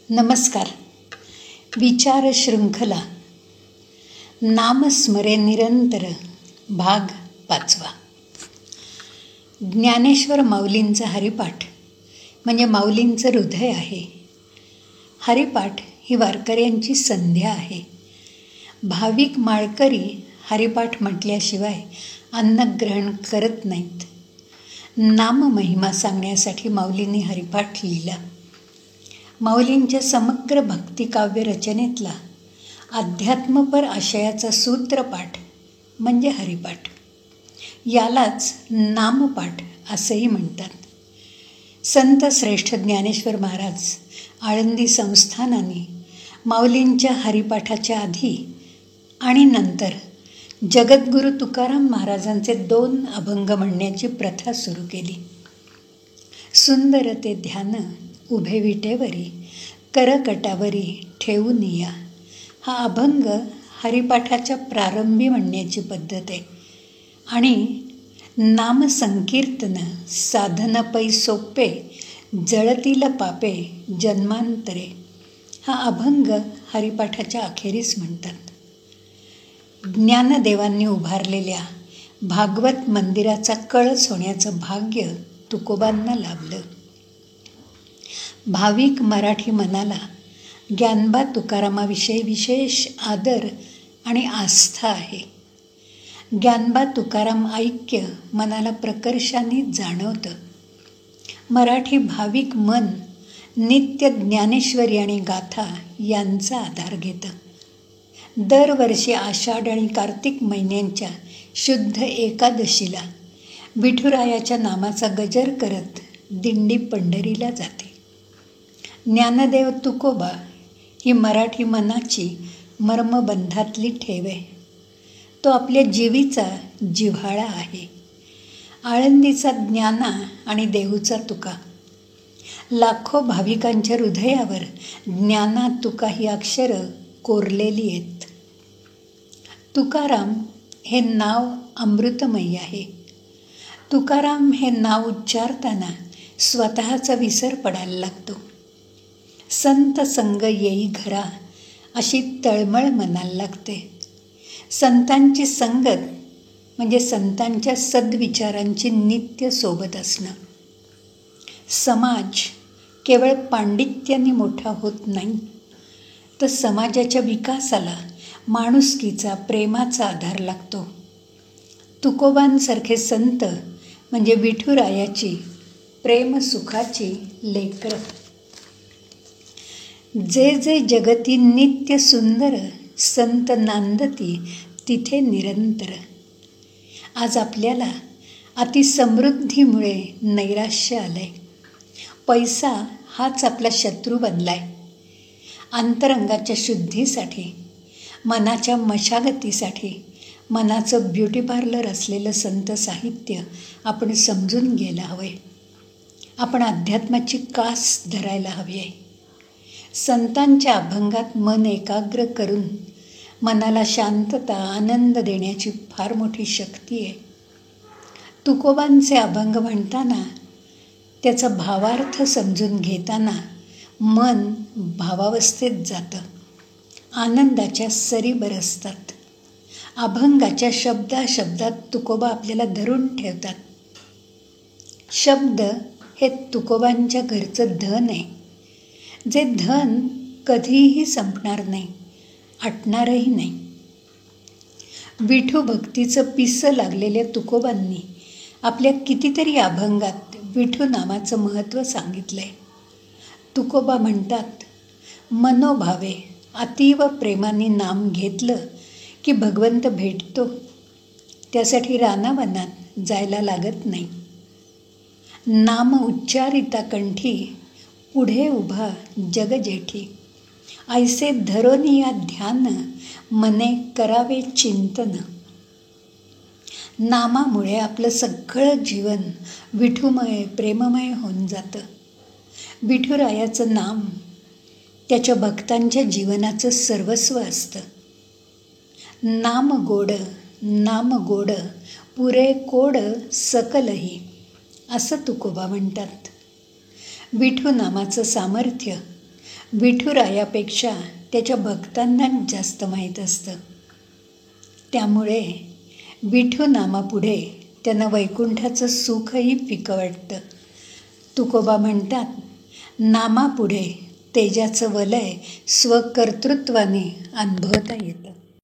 नमस्कार. विचार शृंखला नामस्मरे निरंतर भाग 5. ज्ञानेश्वर माऊलींचा हरिपाठ म्हणजे माऊलींचं हृदय आहे. हरिपाठ ही वारकऱ्यांची संध्या आहे. भाविक माळकरी हरिपाठ म्हटल्याशिवाय अन्नग्रहण करत नाहीत. नाममहिमा सांगण्यासाठी माऊलींनी हरिपाठ लिहिला. माऊलींच्या समग्र भक्तिकाव्य रचनेतला अध्यात्मपर आशयाचा सूत्रपाठ म्हणजे हरिपाठ. यालाच नामपाठ असंही म्हणतात. संत श्रेष्ठ ज्ञानेश्वर महाराज आळंदी संस्थानाने माऊलींच्या हरिपाठाच्या आधी आणि नंतर जगद्गुरू तुकाराम महाराजांचे 2 अभंग म्हणण्याची प्रथा सुरू केली. सुंदर ते ध्यान उभे विटेवरी करकटावरी ठेवून या, हा अभंग हरिपाठाच्या प्रारंभी म्हणण्याची पद्धत आहे. आणि नामसंकीर्तन साधन पै सोपे जळतील पापे जन्मांतरे, हा अभंग हरिपाठाच्या अखेरीस म्हणतात. ज्ञानदेवांनी उभारलेल्या भागवत मंदिराचा कळस होण्याचं भाग्य तुकोबांना लाभलं. भाविक मराठी मनाला ज्ञानबा तुकारामाविषयी विशेष आदर आणि आस्था आहे. ज्ञानबा तुकाराम ऐक्य मनाला प्रकर्षाने जाणवतं. मराठी भाविक मन नित्य ज्ञानेश्वरी आणि गाथा यांचा आधार घेतं. दरवर्षी आषाढ आणि कार्तिक महिन्यांच्या शुद्ध एकादशीला विठुरायाच्या नामाचा गजर करत दिंडी पंढरीला जाते. ज्ञानदेव तुकोबा ही मराठी मनाची मर्मबंधातली ठेव आहे. तो आपल्या जीवीचा जिव्हाळा आहे. आळंदीचा ज्ञाना आणि देहूचा तुका, लाखो भाविकांच्या हृदयावर ज्ञाना तुका ही अक्षरं कोरलेली आहेत. तुकाराम हे नाव अमृतमयी आहे. तुकाराम हे नाव उच्चारताना स्वतःचा विसर पडायला लागतो. संत संग येई घरा अशी तळमळ मनाला लागते. संतांची संगत म्हणजे संतांच्या सद्विचारांची नित्य सोबत असणं. समाज केवळ पांडित्याने मोठा होत नाही, तर समाजाच्या विकासाला माणुसकीचा प्रेमाचा आधार लागतो. तुकोबांसारखे संत म्हणजे विठुरायाची प्रेमसुखाची लेकरं. जे जे जगती नित्य सुंदर संत नांदती तिथे निरंतर. आज आपल्याला अतिसमृद्धीमुळे नैराश्य आलंय. पैसा हाच आपला शत्रू बनलाय. अंतरंगाच्या शुद्धीसाठी, मनाच्या मशागतीसाठी मनाचं ब्युटी पार्लर असलेलं संत साहित्य आपण समजून घ्यायला हवंय. आपण अध्यात्माची कास धरायला हवी आहे. संतांच्या अभंगात मन एकाग्र करून मनाला शांतता आनंद देण्याची फार मोठी शक्ती आहे. तुकोबांचे अभंग म्हणताना त्याचा भावार्थ समजून घेताना मन भावावस्थेत जातं. आनंदाच्या सरी बरसतात. अभंगाच्या शब्दाशब्दात तुकोबा आपल्याला धरून ठेवतात. शब्द हे तुकोबांच्या घरचं धन आहे, जे धन कधीही संपणार नाही, आटणारही नाही. विठू भक्तीचं पिसं लागलेल्या तुकोबांनी आपल्या कितीतरी अभंगात विठू नामाचं महत्त्व सांगितलंय. तुकोबा म्हणतात, मनोभावे अतीव प्रेमाने नाम घेतलं की भगवंत भेटतो. त्यासाठी रानावनात जायला लागत नाही. नाम उच्चारिता कंठी पुढे उभा जग जेठी. ऐसे धरोनिया ध्यान मने करावे चिंतन. नामामुळे आपलं सगळं जीवन विठुमय प्रेममय होऊन जातं. विठुरायाचं नाम त्याच्या भक्तांच्या जीवनाचं सर्वस्व असतं. नाम गोड पुरे कोड सकलही, असं तुकोबा म्हणतात. विठू नामाचं सामर्थ्य विठुरायापेक्षा त्याच्या भक्तांना जास्त माहीत असतं. त्यामुळे विठू नामापुढे त्यांना वैकुंठाचं सुखही फिकं वाटतं. तुकोबा म्हणतात, नामापुढे तेजाचं वलय स्वकर्तृत्वाने अनुभवता येतं.